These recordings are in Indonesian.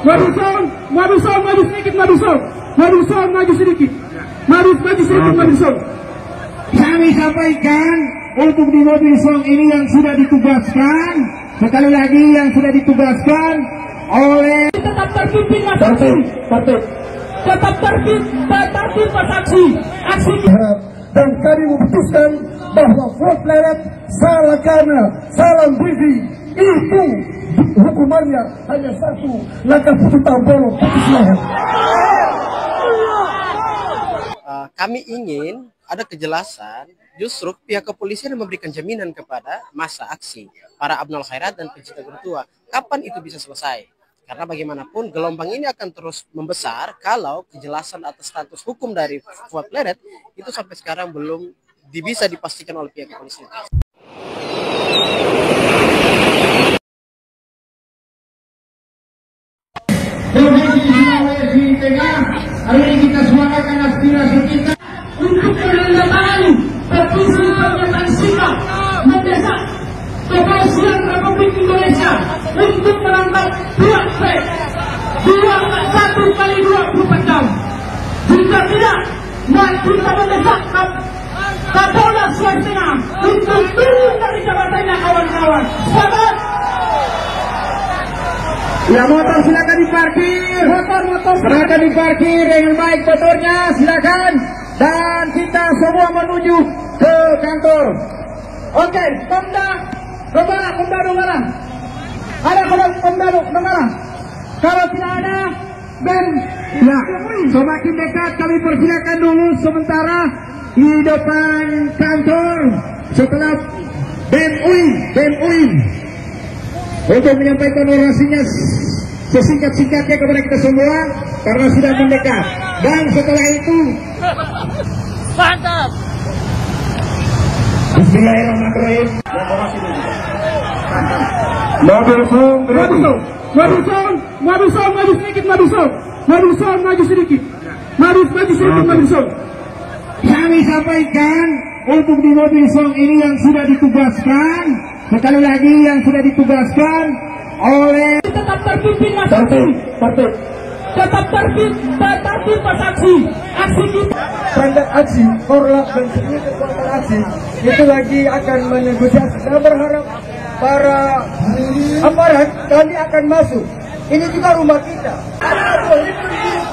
Mobil song, maju sedikit, maju sedikit. Kami sampaikan untuk di mobil song ini yang sudah ditugaskan, sekali lagi yang sudah ditugaskan oleh tetap terpimpin masa aksi. Tetap terpimpin masa aksi. dan kami memutuskan bahwa Fuad Pleret salah karena salah briefing itu hukumannya hanya satu, langkah putus tambolo putus leher. Kami ingin ada kejelasan, justru pihak kepolisian memberikan jaminan kepada masa aksi, para Abnul Khairat dan pencinta Gunung kapan itu bisa selesai. Karena bagaimanapun gelombang ini akan terus membesar kalau kejelasan atas status hukum dari Fuad Pleret itu sampai sekarang belum bisa dipastikan oleh pihak kepolisian. Sulawesi Tengah, hari ini kita suarakan aspirasi kita untuk menandatangani petisi pernyataan sikap mendesak Kepolisian Republik Indonesia untuk menangkap Fuad Pleret 1 kali 24 jam. Jika tidak, kita mendesak Kapolda Sulawesi Tengah untuk turun dari jabatannya, kawan-kawan. Selamat. Ya, motor silakan diparkir. Motor silakan diparkir dengan baik motornya, silakan. Dan kita semua menuju ke kantor. Oke, Pemda Donggala. Ada Pemda Donggala. Kalau tidak ada, BEM. Ya, semakin dekat kami persilakan dulu sementara di depan kantor setelah BEM UI untuk menyampaikan orasinya sesingkat-singkatnya kepada kita semua karena sudah mendekat. Dan setelah itu Mantap. Bismillahirrahmanirrahim. Mobil song, maju sedikit. Kami sampaikan untuk di mobil song ini yang sudah ditugaskan, sekali lagi yang sudah ditugaskan oleh Tetap terpimpin masa aksi. Tetap terpimpin masa aksi. Aksi kita. standar aksi, korlap dan seluruh kekuatan aksi itu lagi akan menegosiasi. Saya berharap para aparat kami akan masuk. Ini juga rumah kita. Ada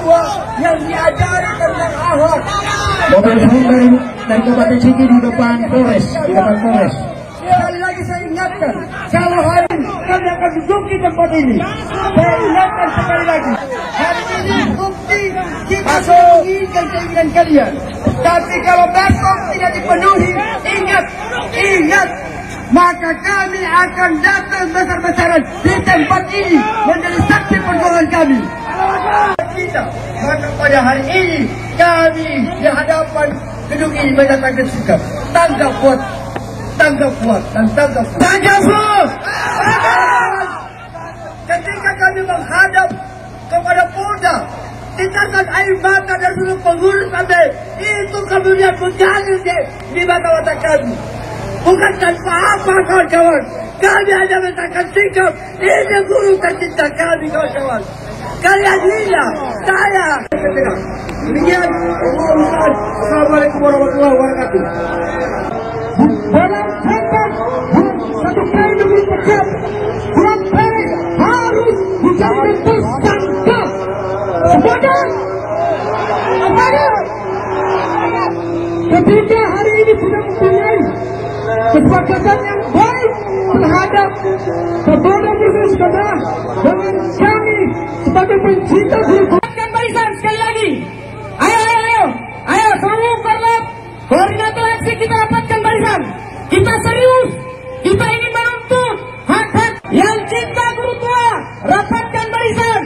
tua yang diajari tentang akhlak. mobil song dari Kabupaten Sigi di depan Polres. Sekali lagi saya ingatkan, kalau hari ini kami akan duduk di tempat ini. Saya ingatkan sekali lagi, hari ini bukti kita menginginkan keinginan kalian. Tapi kalau besok tidak dipenuhi, ingat, maka kami akan datang besar-besaran di tempat ini menjadi saksi perjuangan kami. Maka pada hari ini kami di hadapan gedung ini menyatakan sikap tanggap Fuad. Ketika kami menghadap kepada Polda, titasan air mata dari seluruh pengurus kami itu kemudian mengalir di mata-mata kami. Bukan tanpa apa, kawan-kawan. Kami hanya menyatakan sikap. Ini guru tercinta kami, kawan-kawan. Kalian lihat, saya. Demikian, Assalamualaikum warahmatullahi wabarakatuh. Dalam tengah satu kali demi pecat, Fuad Pleret harus dijadikan tersangka. Kepada ketika hari ini sudah mempunyai kesepakatan yang baik terhadap Kapolda Bisnis Kota dengan kami sebagai pencinta Rapatkan barisan sekali lagi. Ayo seluruh korlap, koordinator aksi kita rapatkan barisan. Kita serius, kita ingin menuntut hak-hak yang cinta guru tua. Rapatkan barisan.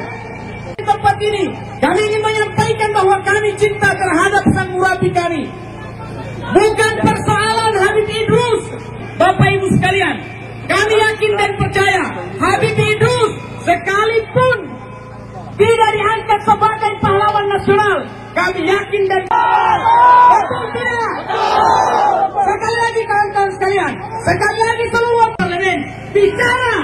Di tempat ini kami ingin menyampaikan bahwa kami cinta terhadap sang murabi kami. Bukan persoalan Habib Idrus, Bapak Ibu sekalian. Kami yakin dan percaya Habib Idrus sekalipun tidak diangkat sebagai pahlawan nasional, kami yakin dan betul tidak? Sekali lagi kawan-kawan sekalian, sekali lagi seluruh parlemen bicara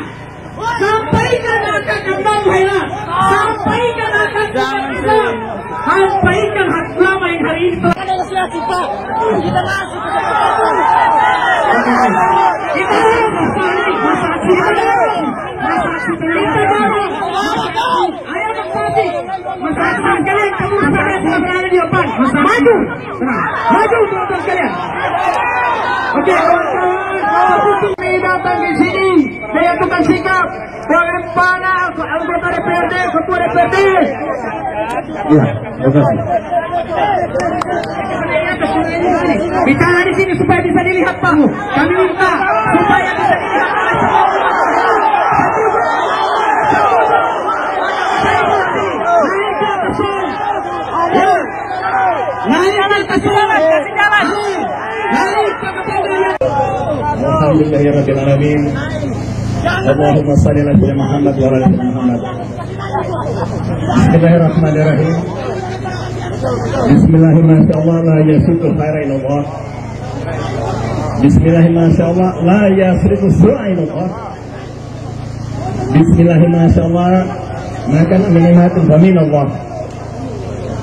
sampaikan akan kita, sampaikan hak ulama yang hari ini telah negosiasi Pak. Kita masuk ke maju teman-teman kalian. Oke, kawan-kawan, datang di sini menyatukan sikap bagaimana anggota DPRD, ketua DPRD. Ya, terima kasih. Bicara di sini supaya bisa dilihat Pak. Kami minta supaya bisa dilihat. Alhamdulillahirrahmanirrahim. Allahumma salli ala Muhammad wa ala Muhammad. Bismillahirrahmanirrahim. Bismillahirrahmanirrahim. La yasuku khaira illallah. Bismillahirrahmanirrahim. La yasrifu su'a illallah. Bismillahirrahmanirrahim. Maka minimatun famin Allah.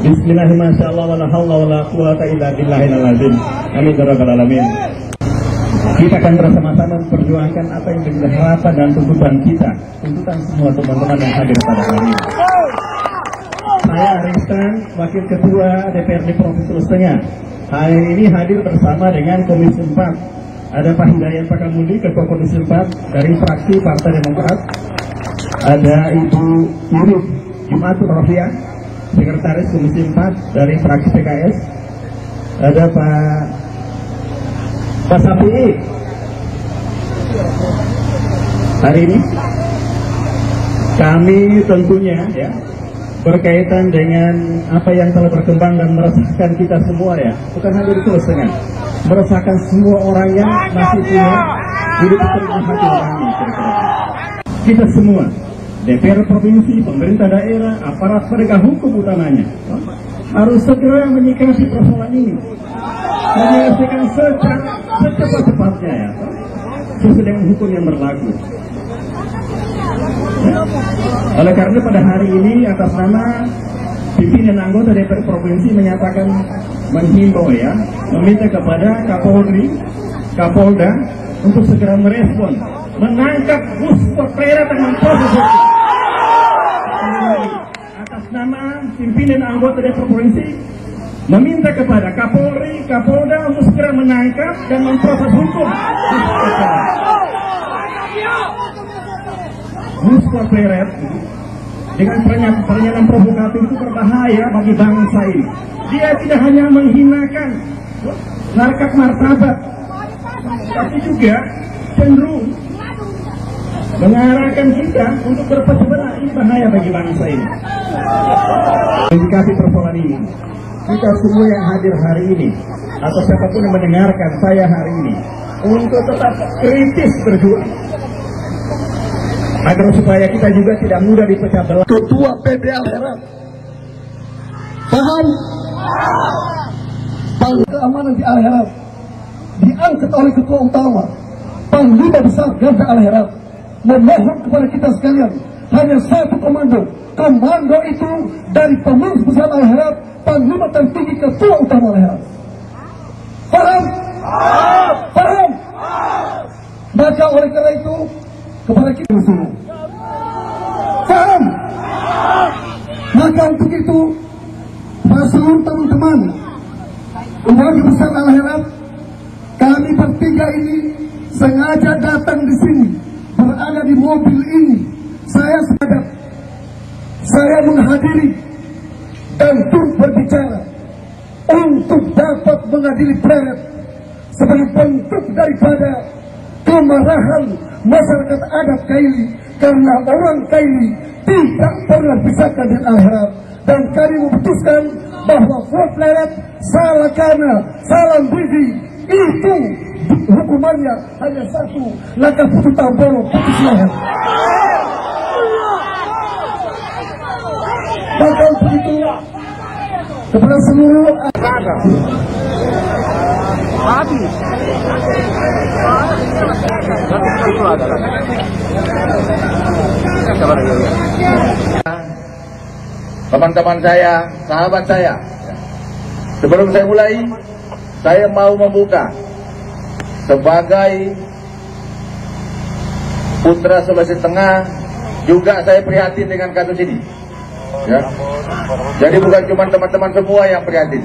Bismillahirrahmanirrahim. Wala hawla wala quwata illa billahil azim. Amin ya rabbal alamin. Kita akan bersama-sama memperjuangkan apa yang menjadi harapan dan tuntutan kita, tuntutan semua teman-teman yang hadir pada hari ini. Saya Aristan, Wakil Ketua DPRD Provinsi Sulawesi Tengah. Hari ini hadir bersama dengan Komisi 4. Ada Pak Hidayat Pakamudi, Ketua Komisi 4 dari fraksi Partai Demokrat. Ada Ibu Yurif Jumatur Rofiah, Sekretaris Komisi 4 dari fraksi PKS. Ada Pak Safi'i. Hari ini kami tentunya ya berkaitan dengan apa yang telah berkembang dan meresahkan kita semua ya, bukan hanya di Sulawesi Tengah, meresahkan semua orang yang masih punya hidup setengah hati kami. Kita semua, DPR provinsi, pemerintah daerah, aparat penegak hukum utamanya harus segera menyikapi persoalan ini, menyelesaikan secara secepat-cepatnya ya, sesuai dengan hukum yang berlaku. Ya. Oleh karena pada hari ini atas nama pimpinan anggota DPR provinsi menyatakan menghimbau ya, meminta kepada Kapolri, Kapolda untuk segera merespon, menangkap muspera dengan proses hukum. Atas nama pimpinan anggota DPR provinsi meminta kepada Kapolri, Kapolda untuk segera menangkap dan memproses hukum muspera dengan pernyataan provokatif itu berbahaya bagi bangsa ini. Dia tidak hanya menghinakan harkat martabat, tapi juga cenderung mengarahkan kita untuk berpecah belah. Ini bahaya bagi bangsa ini. Menyikapi persoalan ini, kita semua yang hadir hari ini atau siapapun yang mendengarkan saya hari ini untuk tetap kritis berjuang agar supaya kita juga tidak mudah dipecah belah. Ketua PD Al-Heraf paham? Keamanan di Al-Heraf diangkat oleh ketua utama Panglima Besar Garda Al-Heraf. Memohon kepada kita sekalian hanya satu komando. Komando itu dari Pengurus Besar Al-Heraf, Panglima tertinggi ketua utama Al-Heraf. Paham? Paham? Maka oleh karena itu kepada kita semua. Paham? Maka untuk itu seluruh teman-teman keluarga besar Al-Heraf, kami bertiga ini sengaja datang di sini, berada di mobil ini. Saya sadar, saya menghadiri dan turut berbicara untuk dapat mengadili pleret sebagai bentuk daripada kemarahan masyarakat adat Kaili, karena orang Kaili tidak pernah pisahkan dengan Al-Heraf. Dan kami memutuskan bahwa pleret salah karena salam biji itu hukumannya hanya satu, langkah putus tamboro, putus leher. Maka untuk itu kepada seluruh Habis. teman-teman saya, sahabat saya. Sebelum saya mulai, saya mau membuka sebagai putra Sulawesi Tengah, juga saya prihatin dengan kasus ini. Ya. Jadi bukan cuma teman-teman semua yang prihatin.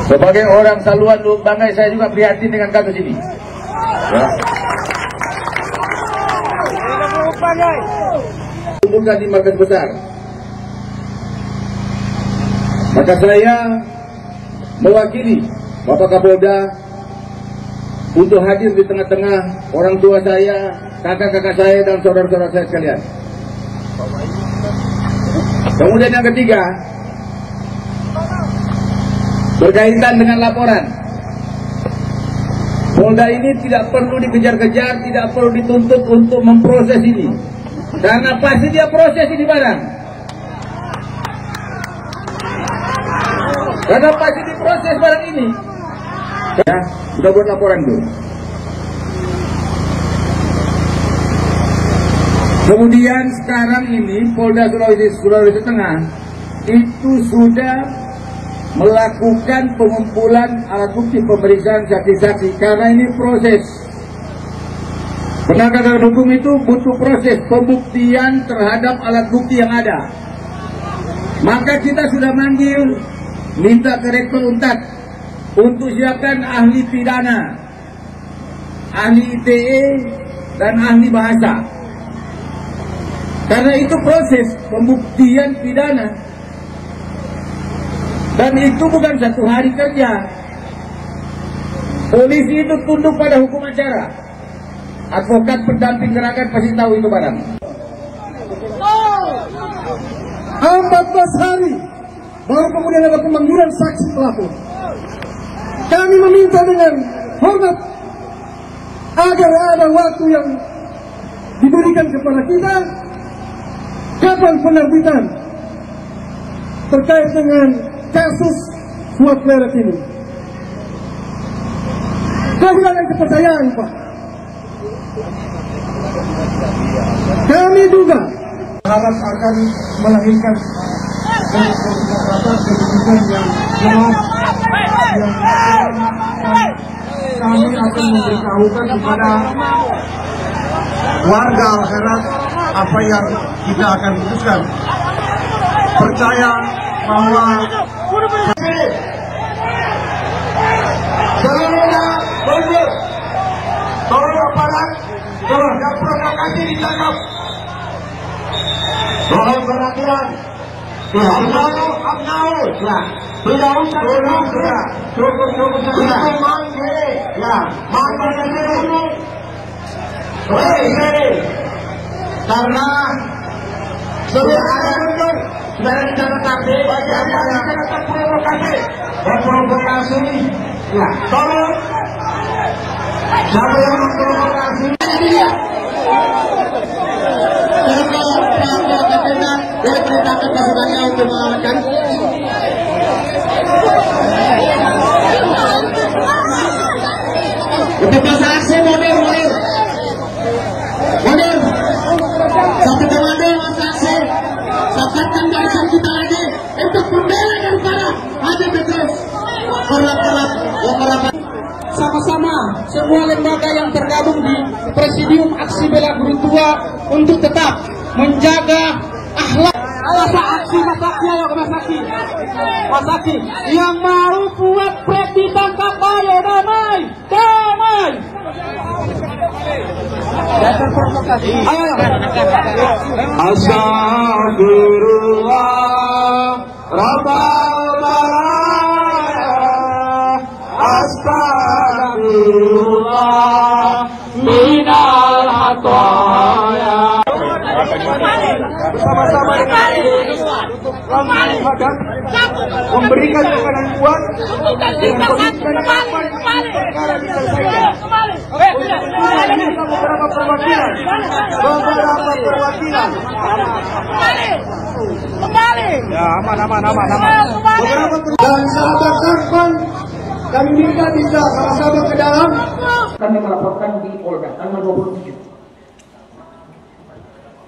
Sebagai orang Saluan Lubuk Banggai, saya juga prihatin dengan kasus ini. Ya. Bukan di markas besar. Maka saya mewakili Bapak Kapolda untuk hadir di tengah-tengah orang tua saya, kakak-kakak saya, dan saudara-saudara saya sekalian. Kemudian yang ketiga, berkaitan dengan laporan. Polda ini tidak perlu dikejar-kejar, tidak perlu dituntut untuk memproses ini. Karena pasti dia proses ini barang. Karena pasti diproses barang ini. Ya, sudah buat laporan dulu. Kemudian sekarang ini Polda Sulawesi Tengah itu sudah melakukan pengumpulan alat bukti pemeriksaan saksi-saksi, karena ini proses. Penegakan hukum itu butuh proses pembuktian terhadap alat bukti yang ada. Maka kita sudah manggil, minta ke Rektor Untat untuk siapkan ahli pidana, ahli ITE, dan ahli bahasa. Karena itu proses pembuktian pidana. Dan itu bukan satu hari kerja. Polisi itu tunduk pada hukum acara. Advokat pendamping gerakan pasti tahu itu barang. 14 hari baru kemudian ada pemanggilan saksi pelapor. Kami meminta dengan hormat agar ada waktu yang diberikan kepada kita kapan penerbitan terkait dengan kasus suap pleret ini. Kehilangan kepercayaan, Pak. Kami juga harap akan melahirkan keputusan yang jelas, yang kami akan memberitahukan kepada warga Al-Khairat apa yang kita akan putuskan. Percaya bahwa seluruhnya berburu, tolong aparat, tolong yang provokasi ditangkap, tolong perhatian, abnau, tidak usah cukup manggil, manggil dulu, karena sudah ada bentuk. Sudah ditangkap bagi apa yang akan provokasi dan provokasi. Ya, tolong siapa yang memprovokasi dia. Kalau KPK diperintahkan pasukannya untuk mengamankan. Untuk saksi mundur. Satu komando saksi. Dapatkan barisan kita lagi untuk membela daripada Haji Petrus. Sama-sama semua lembaga yang tergabung di Presidium Aksi Bela Guru Tua untuk tetap menjaga akhlak. Masa aksi Masaki, ayo ke Masaki yang mau buat brek ditangkap, ayo damai. Ayo. Astagfirullah, Rabbal astagfirullah minal hataya. Bersama-sama dengan memberikan tekanan kuat dengan komitmen perkara diselesaikan. Beberapa perwakilan ya aman. Dan sahabat Sarpan, kami minta bisa sama-sama ke dalam. Kami melaporkan di Polda tanggal 27.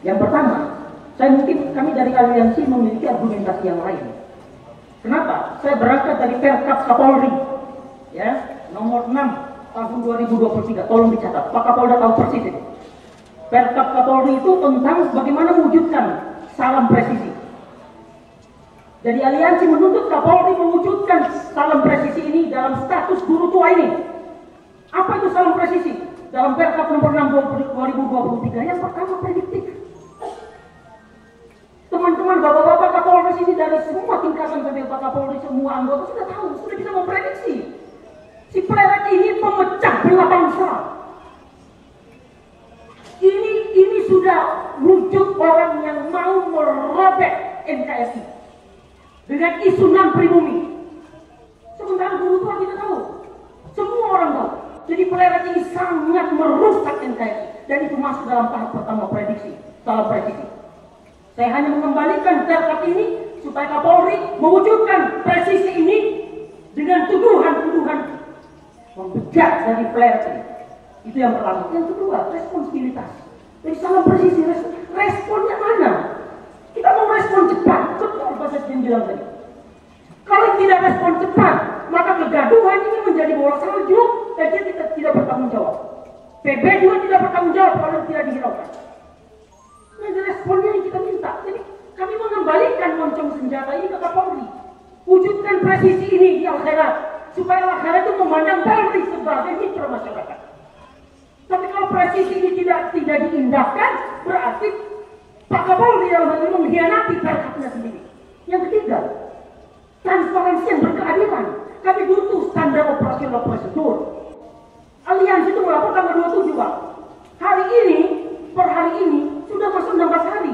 Yang pertama, mungkin kami dari aliansi memiliki argumentasi yang lain. Kenapa? Saya berangkat dari Perkap Kapolri, ya, nomor 6 tahun 2023. Tolong dicatat, Pak Kapolda tahu persis itu. Perkap Kapolri itu tentang bagaimana mewujudkan salam presisi. Jadi aliansi menuntut Kapolri mewujudkan salam presisi ini dalam status guru tua ini. Apa itu salam presisi? Dalam Perkap nomor 6 2023 yang pertama prediktif. Teman-teman, bapak-bapak Kapolres ini dari semua tingkatan sampai Pak Kapolri, semua anggota sudah tahu, sudah bisa memprediksi. Si pleret ini pemecah belah bangsa. Ini sudah wujud orang yang mau merobek NKRI dengan isu non pribumi. Sementara dulu tua kita tahu, semua orang tahu. Jadi pleret ini sangat merusak NKRI dan itu masuk dalam tahap pertama prediksi, salah prediksi. Saya hanya mengembalikan Perkap ini supaya Kapolri mewujudkan presisi ini dengan tuduhan-tuduhan membejat dari pleret ini. Itu yang pertama. Yang kedua, responsibilitas. Jadi salam presisi, responnya mana? Kita mau respon cepat, betul Pak Sekjen bilang tadi. Kalau tidak respon cepat, maka kegaduhan ini menjadi bola salju dan dia tidak bertanggung jawab. PB juga tidak bertanggung jawab kalau tidak dihiraukan. Ini responnya yang kita minta. Jadi kami mengembalikan moncong senjata ini ke Kapolri. Wujudkan presisi ini di akhirat supaya akhirat itu memandang Polri sebagai mitra masyarakat. Tapi kalau presisi ini tidak diindahkan, berarti Pak Kapolri dalam hal ini mengkhianati Perkapnya sendiri. Yang ketiga, transparansi yang berkeadilan. Kami butuh standar operasional prosedur. Aliansi itu melapor tanggal 27 Pak. Hari ini, per hari ini sudah masuk 16 hari.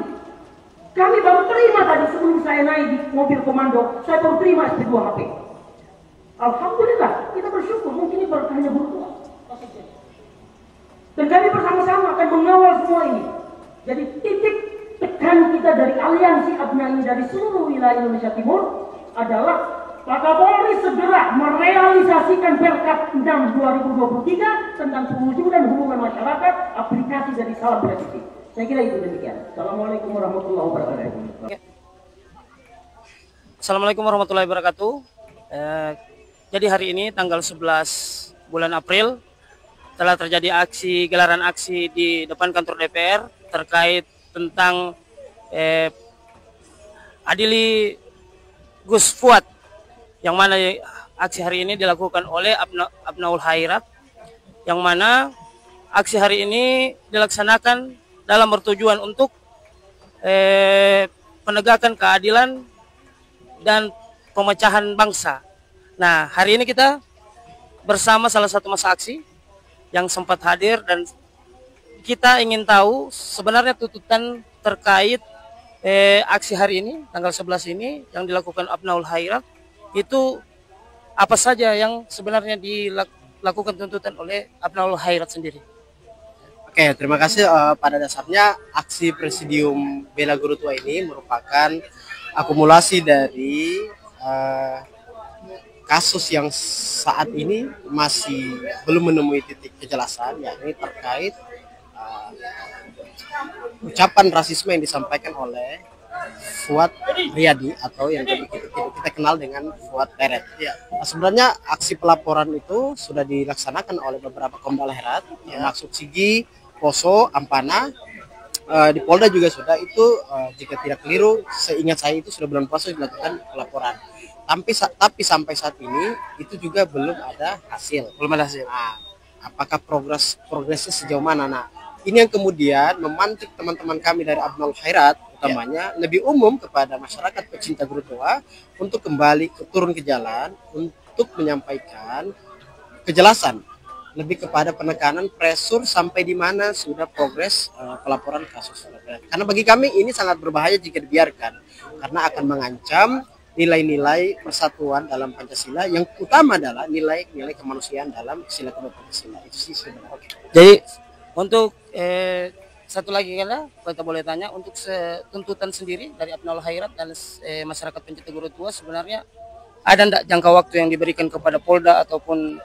Kami baru terima tadi sebelum saya naik di mobil komando, saya baru terima SP2 HP. Alhamdulillah, kita bersyukur, mungkin ini berkahnya buruk Tuhan. Dan kami bersama-sama akan mengawal semua ini. Jadi titik tekan kita dari aliansi ABNA ini dari seluruh wilayah Indonesia Timur adalah Pak Kapolri segera merealisasikan Perkap 6 2023 tentang pewujudan hubungan masyarakat aplikasi dari salam presisi. Saya kira itu demikian. Assalamualaikum warahmatullahi wabarakatuh. Assalamualaikum warahmatullahi wabarakatuh. Jadi hari ini tanggal 11 bulan April telah terjadi gelaran aksi di depan kantor DPR terkait tentang adili Gus Fuad, yang mana aksi hari ini dilakukan oleh Abnaul Khairat, yang mana aksi hari ini dilaksanakan dalam bertujuan untuk penegakan keadilan dan pemecahan bangsa. Nah, hari ini kita bersama salah satu massa aksi yang sempat hadir dan kita ingin tahu sebenarnya tuntutan terkait aksi hari ini tanggal 11 ini yang dilakukan Abnaul Khairat itu apa saja yang sebenarnya dilakukan tuntutan oleh Abnaul Khairat sendiri. Oke, terima kasih. Pada dasarnya aksi Presidium Bela Guru Tua ini merupakan akumulasi dari kasus yang saat ini masih belum menemui titik kejelasan, yakni terkait ucapan rasisme yang disampaikan oleh Fuad Riyadi atau yang kita kenal dengan Fuad Pleret. Ya. Nah, sebenarnya aksi pelaporan itu sudah dilaksanakan oleh beberapa Komda Herat, termasuk Sigi, Poso, Ampana, di Polda juga sudah itu, jika tidak keliru, seingat saya itu sudah bulan puasa dilakukan pelaporan. Tapi sampai saat ini itu juga belum ada hasil. Belum ada hasil. Nah, apakah progresnya sejauh mana? Nah, ini yang kemudian memantik teman-teman kami dari Abnaul Khairat, utamanya lebih umum kepada masyarakat pecinta guru tua untuk kembali turun ke jalan untuk menyampaikan kejelasan, lebih kepada penekanan pressure sampai di mana sudah progres pelaporan kasus. Karena bagi kami ini sangat berbahaya jika dibiarkan, karena akan mengancam nilai-nilai persatuan dalam Pancasila, yang utama adalah nilai-nilai kemanusiaan dalam sila kedua Pancasila. Itu sih sebenarnya. Oke. Jadi untuk satu lagi kalau kita boleh tanya, untuk tuntutan sendiri dari Abnaul Khairat dan masyarakat pencinta guru tua, sebenarnya ada enggak jangka waktu yang diberikan kepada Polda ataupun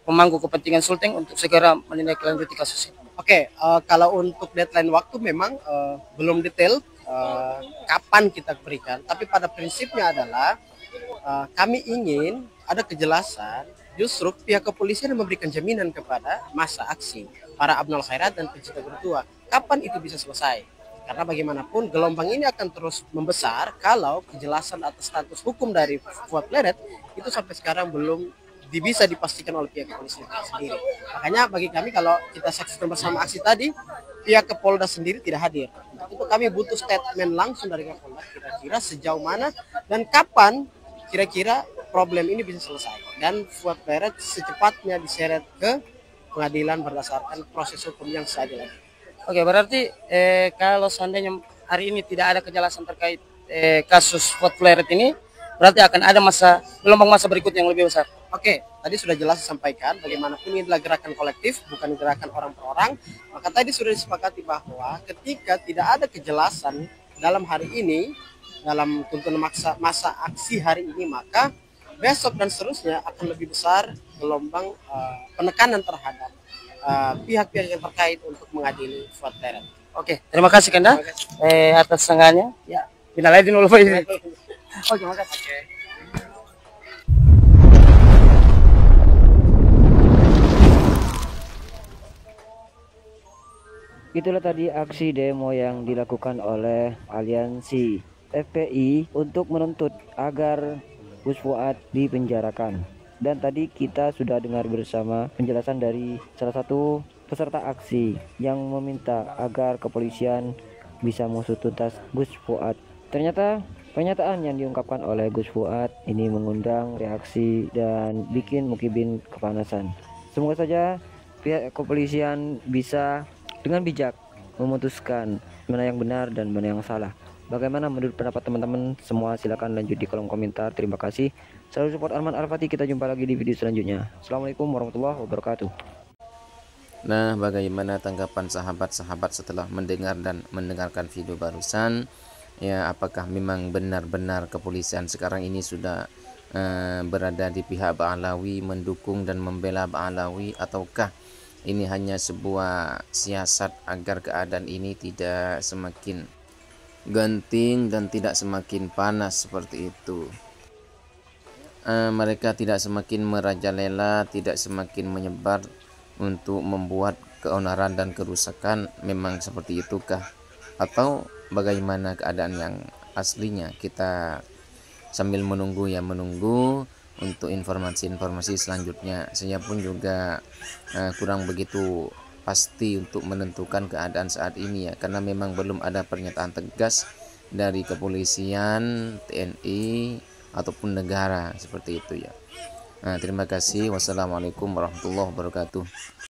pemangku kepentingan Sulteng untuk segera menindaklanjuti kasus ini? Oke, kalau untuk deadline waktu memang belum detail kapan kita berikan, tapi pada prinsipnya adalah kami ingin ada kejelasan. Justru pihak kepolisian memberikan jaminan kepada masa aksi, para Abnul Khairat dan pencinta bertua, kapan itu bisa selesai. Karena bagaimanapun gelombang ini akan terus membesar kalau kejelasan atas status hukum dari Fuad Pleret itu sampai sekarang belum bisa dipastikan oleh pihak kepolisian sendiri. Makanya bagi kami kalau kita saksikan bersama aksi tadi, pihak Kapolda sendiri tidak hadir. Untuk itu kami butuh statement langsung dari Kapolda kira-kira sejauh mana dan kapan kira-kira problem ini bisa selesai. Dan Fuad Pleret secepatnya diseret ke pengadilan berdasarkan proses hukum yang seadil. Oke, berarti kalau seandainya hari ini tidak ada kejelasan terkait kasus Fuad Pleret ini, berarti akan ada gelombang masa berikutnya yang lebih besar. Oke, tadi sudah jelas disampaikan bagaimanapun ini adalah gerakan kolektif, bukan gerakan orang per orang. Maka tadi sudah disepakati bahwa ketika tidak ada kejelasan dalam hari ini, dalam tuntutan masa aksi hari ini, maka besok dan seterusnya akan lebih besar gelombang penekanan terhadap pihak-pihak yang terkait untuk mengadili Fuad Pleret. Oke, terima kasih Kanda atas sanggahnya. Ya, minal aidin wal faizin. Oke, makasih. Itulah tadi aksi demo yang dilakukan oleh aliansi FPI untuk menuntut agar Gus Fuad dipenjarakan. Dan tadi kita sudah dengar bersama penjelasan dari salah satu peserta aksi yang meminta agar kepolisian bisa mengusut tuntas Gus Fuad. Ternyata pernyataan yang diungkapkan oleh Gus Fuad ini mengundang reaksi dan bikin Mukibin kepanasan. Semoga saja pihak kepolisian bisa dengan bijak memutuskan mana yang benar dan mana yang salah. Bagaimana menurut pendapat teman-teman semua? Silakan lanjut di kolom komentar. Terima kasih. Selalu support Arman Al-Fatih. Kita jumpa lagi di video selanjutnya. Assalamualaikum warahmatullahi wabarakatuh. Nah, bagaimana tanggapan sahabat-sahabat setelah mendengar dan mendengarkan video barusan? Ya, apakah memang benar-benar kepolisian sekarang ini sudah berada di pihak Ba'alawi, mendukung dan membela Ba'alawi, ataukah ini hanya sebuah siasat agar keadaan ini tidak semakin genting dan tidak semakin panas seperti itu? Mereka tidak semakin merajalela, tidak semakin menyebar untuk membuat keonaran dan kerusakan. Memang seperti itukah? Atau bagaimana keadaan yang aslinya? Kita sambil menunggu untuk informasi-informasi selanjutnya. Saya pun juga kurang begitu pasti untuk menentukan keadaan saat ini ya, karena memang belum ada pernyataan tegas dari kepolisian, TNI ataupun negara seperti itu ya. Terima kasih. Wassalamualaikum warahmatullahi wabarakatuh.